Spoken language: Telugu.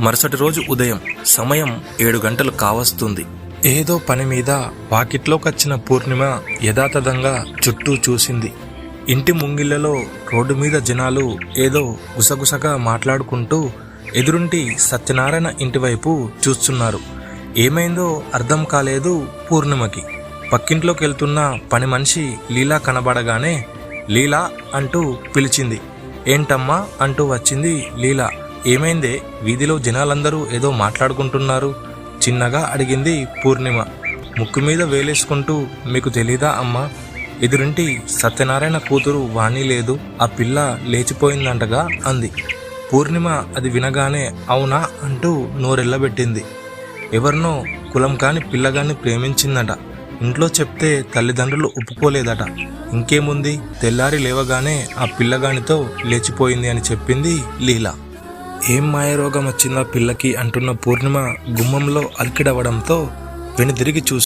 మరుసటి రోజు ఉదయం సమయం 7 గంటలు కావస్తుంది. ఏదో పని మీద వాకిట్లోకొచ్చిన పూర్ణిమ యథాతథంగా చుట్టూ చూసింది. ఇంటి ముంగిళ్లలో రోడ్డు మీద జనాలు ఏదో గుసగుసగా మాట్లాడుకుంటూ ఎదురుంటి సత్యనారాయణ ఇంటి వైపు చూస్తున్నారు. ఏమైందో అర్థం కాలేదు పూర్ణిమకి. పక్కింట్లోకి వెళ్తున్న పని మనిషి లీలా కనబడగానే లీలా అంటూ పిలిచింది. ఏంటమ్మా అంటూ వచ్చింది లీలా. ఏమైందే, వీధిలో జనాలందరూ ఏదో మాట్లాడుకుంటున్నారు చిన్నగా అడిగింది పూర్ణిమ. ముక్కు మీద వేలేసుకుంటూ మీకు తెలీదా అమ్మా, ఎదురింటి సత్యనారాయణ కూతురు వాణి లేదు, ఆ పిల్ల లేచిపోయిందంటగా అంది. పూర్ణిమ అది వినగానే అవునా అంటూ నోరెళ్ళబెట్టింది. ఎవరినో కులం కాని పిల్లగాన్ని ప్రేమించిందట. ఇంట్లో చెప్తే తల్లిదండ్రులు ఒప్పుకోలేదట. ఇంకేముంది, తెల్లారి లేవగానే ఆ పిల్లగానితో లేచిపోయింది అని చెప్పింది లీలా. ఏం మాయరోగం వచ్చిందా పిల్లకి అంటున్న పూర్ణిమ గుమ్మంలో అలికిడవడంతో వెనుదిరిగి చూసి